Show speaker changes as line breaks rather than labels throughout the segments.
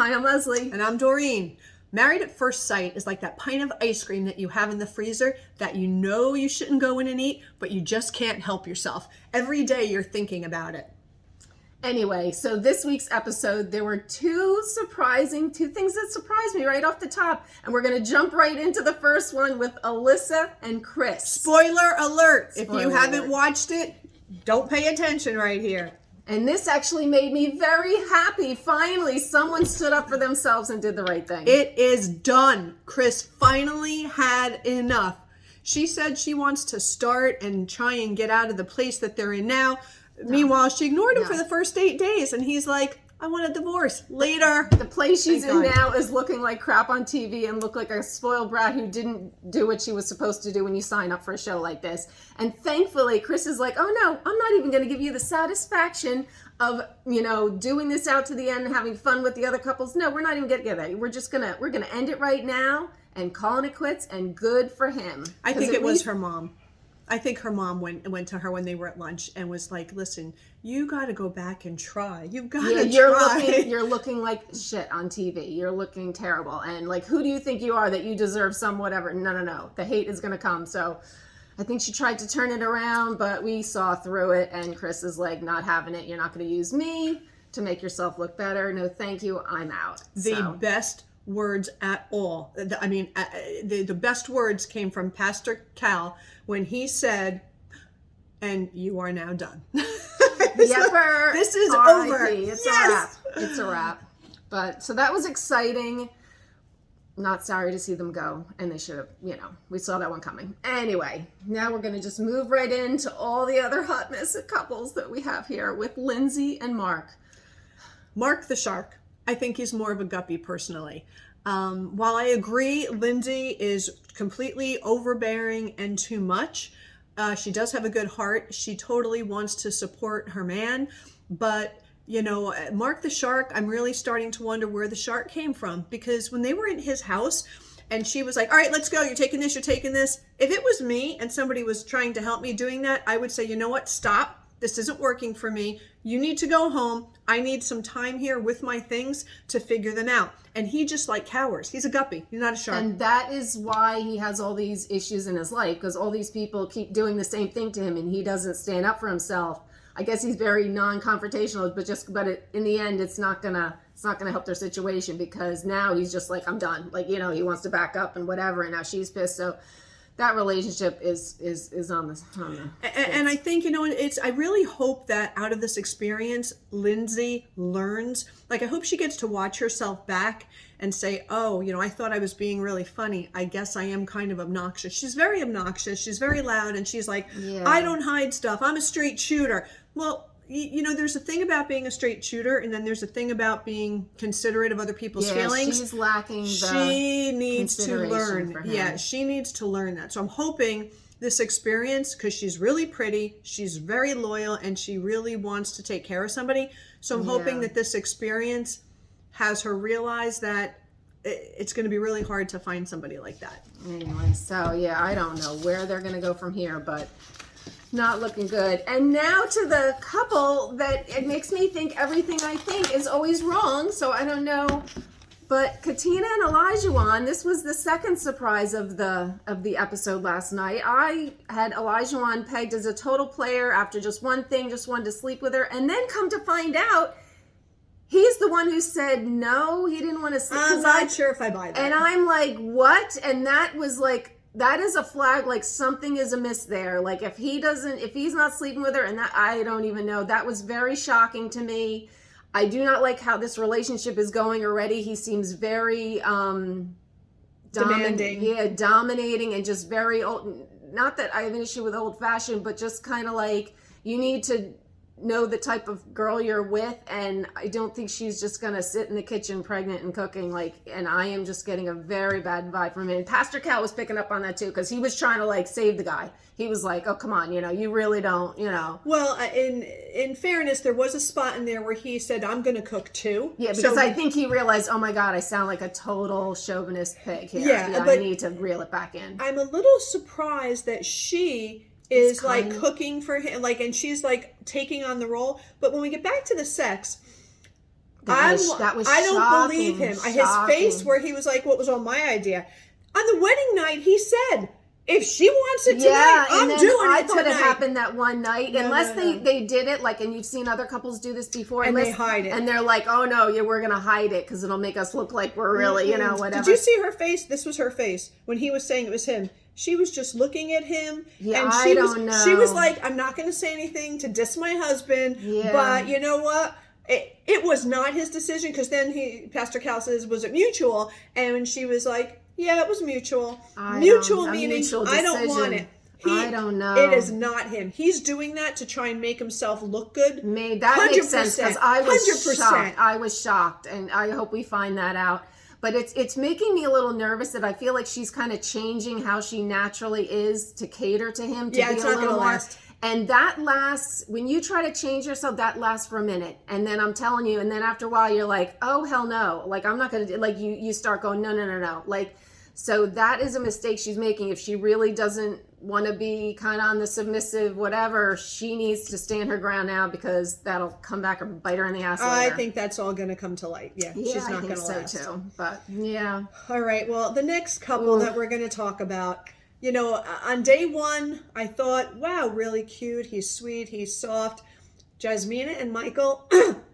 Hi, I'm Leslie.
And I'm Doreen. Married at First Sight is like that pint of ice cream that you have in the freezer that you know you shouldn't go in and eat, but you just can't help yourself. Every day you're thinking about it.
Anyway, so this week's episode, there were two things that surprised me right off the top. And we're going to jump right into the first one with Alyssa and Chris.
Spoiler alert. If you haven't
alert.
watched it, don't pay attention right here.
And this actually made me very happy. Finally, someone stood up for themselves and did the right thing.
It is done. Chris finally had enough. She said she wants to start and try and get out of the place that they're in now. No. Meanwhile, she ignored him for the first 8 days, and he's like, I want a divorce. Later.
The place she's in now is looking like crap on TV and look like a spoiled brat who didn't do what she was supposed to do when you sign up for a show like this. And thankfully, Chris is like, oh no, I'm not even going to give you the satisfaction of, doing this out to the end and having fun with the other couples. No, we're not even going to get that. We're going to end it right now and calling it quits, and good for him.
I think it was her mom. I think her mom went to her when they were at lunch and was like, listen, you got to go back and try. You've got to try.
You're looking like shit on TV. You're looking terrible. And like, who do you think you are that you deserve some whatever? No. The hate is going to come. So I think she tried to turn it around, but we saw through it. And Chris is like, not having it. You're not going to use me to make yourself look better. No, thank you. I'm out.
The best words at all. The best words came from Pastor Cal when he said, and you are now done.
Yepper.
This is over.
It's a wrap. It's a wrap. But so that was exciting. Not sorry to see them go. And they should have, we saw that one coming. Anyway, now we're going to just move right into all the other hot mess couples that we have here with Lindsay and Mark.
Mark the Shark. I think he's more of a guppy personally. While I agree Lindsay is completely overbearing and too much, she does have a good heart. She totally wants to support her man. But, Mark the Shark, I'm really starting to wonder where the shark came from. Because when they were in his house and she was like, all right, let's go. You're taking this, you're taking this. If it was me and somebody was trying to help me doing that, I would say, you know what, stop. This isn't working for me. You need to go home. I need some time here with my things to figure them out. And he just cowers. He's a guppy. He's not a shark.
And that is why he has all these issues in his life, because all these people keep doing the same thing to him and he doesn't stand up for himself. I guess he's very non-confrontational, but in the end, it's not gonna help their situation, because now he's just like, I'm done. He wants to back up and whatever, and now she's pissed. So that relationship is on the
and I think, I really hope that out of this experience, Lindsay learns. I hope she gets to watch herself back and say, oh, I thought I was being really funny. I guess I am kind of obnoxious. She's very obnoxious. She's very loud. And she's like, I don't hide stuff. I'm a straight shooter. Well, there's a thing about being a straight shooter, and then there's a thing about being considerate of other people's feelings.
She's lacking
she needs to learn.
For him.
Yeah, she needs to learn that. So I'm hoping this experience, because she's really pretty, she's very loyal, and she really wants to take care of somebody. So I'm hoping that this experience has her realize that it's going to be really hard to find somebody like that.
Anyway, so I don't know where they're going to go from here, but not looking good. And now to the couple that it makes me think everything I think is always wrong. So I don't know. But Christina and Elijah, this was the second surprise of the episode last night. I had Elijah pegged as a total player after just one thing, just wanted to sleep with her. And then come to find out, he's the one who said no, he didn't want to sleep.
I'm not sure if I buy that.
And I'm like, what? And that was that is a flag, something is amiss there. If he's not sleeping with her, and that, I don't even know. That was very shocking to me. I do not like how this relationship is going already. He seems very
demanding.
Dominating, and just very old. Not that I have an issue with old fashioned, but just kind of you need to know the type of girl you're with, and I don't think she's just gonna sit in the kitchen pregnant and cooking, and I am just getting a very bad vibe from him. And Pastor Cal was picking up on that too, because he was trying to save the guy. He was like, oh come on, you really don't,
Well, in fairness, there was a spot in there where he said, I'm gonna cook too.
Yeah, because I think he realized, oh my god, I sound like a total chauvinist pig here. Yeah, but I need to reel it back in.
I'm a little surprised that she is cooking for him, and she's taking on the role. But when we get back to the sex,
That was
I don't
shocking,
believe him. His
shocking.
face where he was like, what was all my idea? On the wedding night, he said, if she wants it tonight, I'm doing it
I could have
tonight.
happened that one night, unless they did it, like, and you've seen other couples do this before.
And they hide it.
And they're like, oh no, yeah, we're going to hide it because it'll make us look like we're really, whatever.
Did you see her face? This was her face when he was saying it was him. She was just looking at him.
Yeah,
and
I don't know.
She was like, I'm not going to say anything to diss my husband, but you know what? It was not his decision, because then Pastor Cal says, was it mutual? And she was like, yeah, it was mutual. Mutual meaning, I don't want it.
I don't know.
It is not him. He's doing that to try and make himself look good.
That makes sense, because I was
100%.
shocked. I was shocked, and I hope we find that out. But it's making me a little nervous that I feel like she's kind of changing how she naturally is to cater to him. To be
it's not going to last.
And that lasts, when you try to change yourself, that lasts for a minute. And then I'm telling you, and then after a while, you're like, oh, hell no. Like, I'm not going to, like, you start going, no. Like, so that is a mistake she's making. If she really doesn't want to be kind of on the submissive, whatever, she needs to stand her ground now, because that'll come back and bite her in the ass later.
I think that's all going to come to light. Yeah, she's not going to last.
So too. But yeah.
All right. Well, the next couple that we're going to talk about, on day one, I thought, wow, really cute. He's sweet. He's soft. Jasmina and Michael,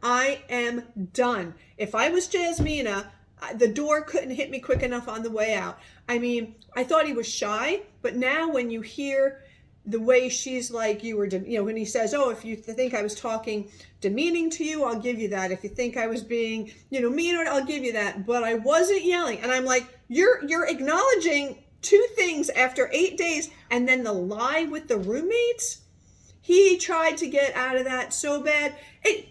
I am done. If I was Jasmina, the door couldn't hit me quick enough on the way out. I mean, I thought he was shy, but now when you hear the way she's like, when he says, oh, if you think I was talking demeaning to you, I'll give you that. If you think I was being, mean, I'll give you that. But I wasn't yelling. And I'm like, you're acknowledging two things after 8 days, and then the lie with the roommates. He tried to get out of that so bad.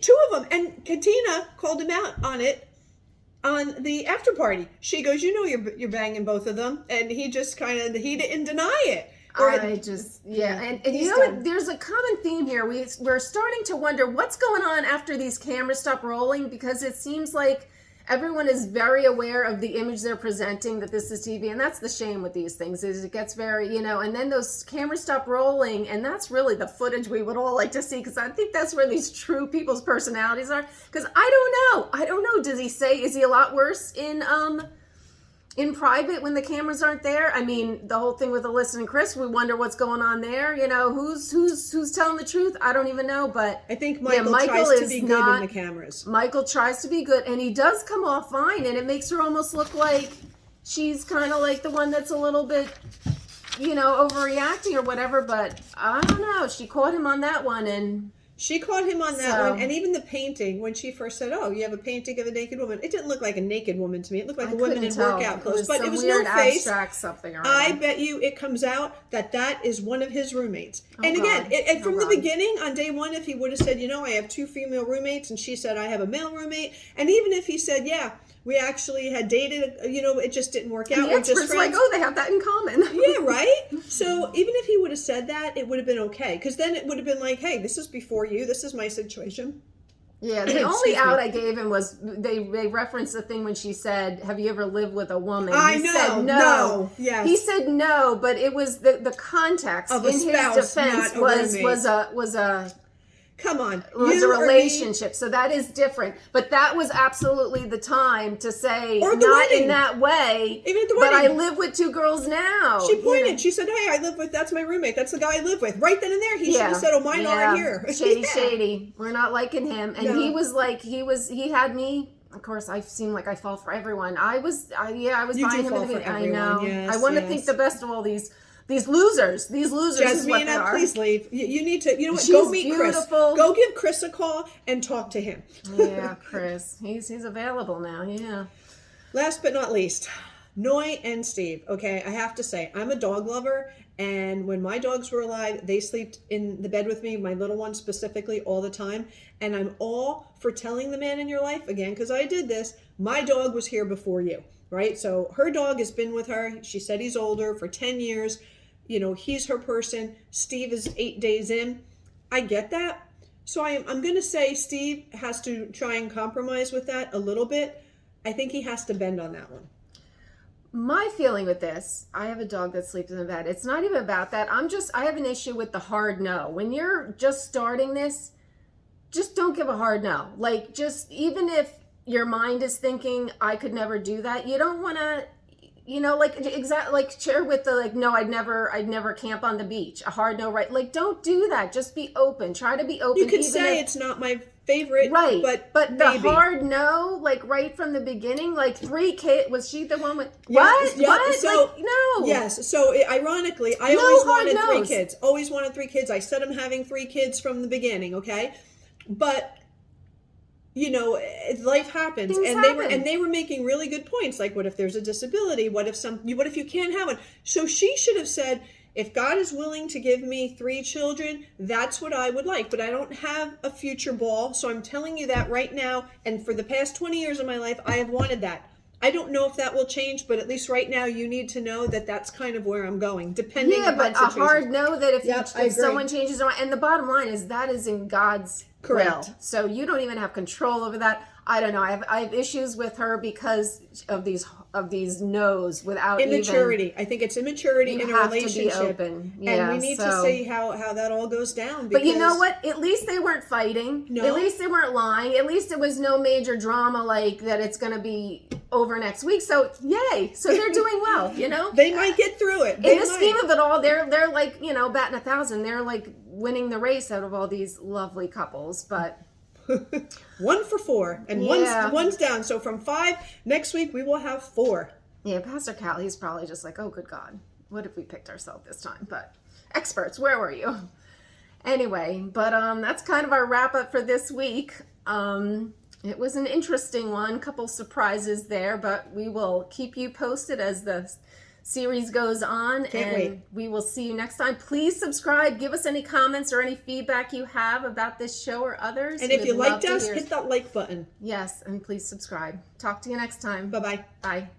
Two of them, and Katina called him out on it on the after party. She goes, you're banging both of them, and he just he didn't deny it.
And you know what? There's a common theme here. We're starting to wonder what's going on after these cameras stop rolling, because it seems like everyone is very aware of the image they're presenting, that this is TV, and that's the shame with these things, is it gets very, and then those cameras stop rolling, and that's really the footage we would all like to see, because I think that's where these true people's personalities are. Because I don't know. Does he say, is he a lot worse in private when the cameras aren't there? I mean, the whole thing with Alyssa and Chris, we wonder what's going on there. Who's telling the truth? I don't even know. But
I think Michael tries to be good in the cameras.
Michael tries to be good, and he does come off fine, and it makes her almost look like she's kind of like the one that's a little bit, overreacting or whatever. But I don't know. She caught him on that one, and
she caught him on that one. And even the painting, when she first said, oh, you have a painting of a naked woman. It didn't look like a naked woman to me. It looked like a woman in workout clothes. But it was no face.
Something
I bet you it comes out that is one of his roommates. And again, from the beginning, on day one, if he would have said, I have two female roommates, and she said, I have a male roommate. And even if he said, yeah, we actually had dated, it just didn't work out.
We're just friends. Like, oh, they have that in common.
Yeah, right? So even if he would have said that, it would have been okay. Because then it would have been like, hey, this is before you. This is my situation.
Yeah, the only out I gave him was they referenced the thing when she said, have you ever lived with a woman? He said no.
Yes.
He said no, but it was the context
of
in his defense was a
come on.
It was a relationship, so that is different. But that was absolutely the time to say, not
wedding.
In that way,
even at the
but
wedding.
I live with two girls now.
She pointed. She said, hey, that's my roommate. That's the guy I live with. Right then and there, he should have said, oh, mine aren't here.
Shady. We're not liking him. And he was like, he had me. Of course, I seem like I fall for everyone. I was buying him in the beginning. I know.
Yes,
I want to think the best of all these losers. These losers is what they
Jasmina,
are.
Please leave. You need to, you know what?
She's
go meet
beautiful.
Chris. Go give Chris a call and talk to him.
Yeah, Chris. He's available now, yeah.
Last but not least, Nicky and Steve. Okay, I have to say, I'm a dog lover, and when my dogs were alive, they slept in the bed with me, my little one specifically, all the time. And I'm all for telling the man in your life, again, because I did this, my dog was here before you, right? So her dog has been with her. She said he's older for 10 years. He's her person. Steve is 8 days in. I get that. So I'm going to say Steve has to try and compromise with that a little bit. I think he has to bend on that one.
My feeling with this, I have a dog that sleeps in the bed. It's not even about that. I have an issue with the hard no. When you're just starting this, just don't give a hard no. Like, just even if your mind is thinking, I could never do that. You don't want to, you know, like share with the, like, no, I'd never camp on the beach. A hard no, right? Like, don't do that. Just be open. Try to be open.
You could say it's not my favorite,
right?
But
the hard no, like right from the beginning, like 3 kids. Was she the one with
yes,
what?
yeah,
What?
So,
like, no.
Yes. So ironically, I
No
always
hard
wanted 3
no's.
kids. Always wanted 3 kids. I said I'm having 3 kids from the beginning. Okay, but you know, life happens.
Things
And
happen.
they were making really good points. Like, what if there's a disability? What if you can't have one? So she should have said, if God is willing to give me 3 children, that's what I would like. But I don't have a future ball. So I'm telling you that right now. And for the past 20 years of my life, I have wanted that. I don't know if that will change, but at least right now you need to know that that's kind of where I'm going, depending on
but a
situations.
hard no that if,
Yep, I
if
agree.
someone changes their mind, and the bottom line is that is in God's
Correct.
will. So you don't even have control over that. I don't know. I have issues with her because of these no's without
immaturity.
even,
I think it's immaturity
you
in a
have to be
relationship.
open.
And we need to
so.
see how that all goes down.
But you know
because-
what? At least they weren't fighting.
No.
At least they weren't lying. At least it was no major drama like that it's going to be over next week. So yay. So they're doing well, you know?
They might get through it.
In the scheme of it all, they're like, you know, batting 1,000. They're like winning the race out of all these lovely couples. But
1 for 4, and
Yeah.
one's down. So from 5 next week we will have 4.
yeah, Pastor Cal, he's probably just like, oh, good God, what if we picked ourselves this time? But experts, where were you? Anyway, but that's kind of our wrap up for this week. It was an interesting one, couple surprises there, but we will keep you posted as the series goes on.
Can't wait.
We will see you next time. Please subscribe. Give us any comments or any feedback you have about this show or others.
And if
We'd
you
love
liked
to
us,
hear.
hit that like button.
Yes, and please subscribe. Talk to you next time.
Bye-bye.
Bye.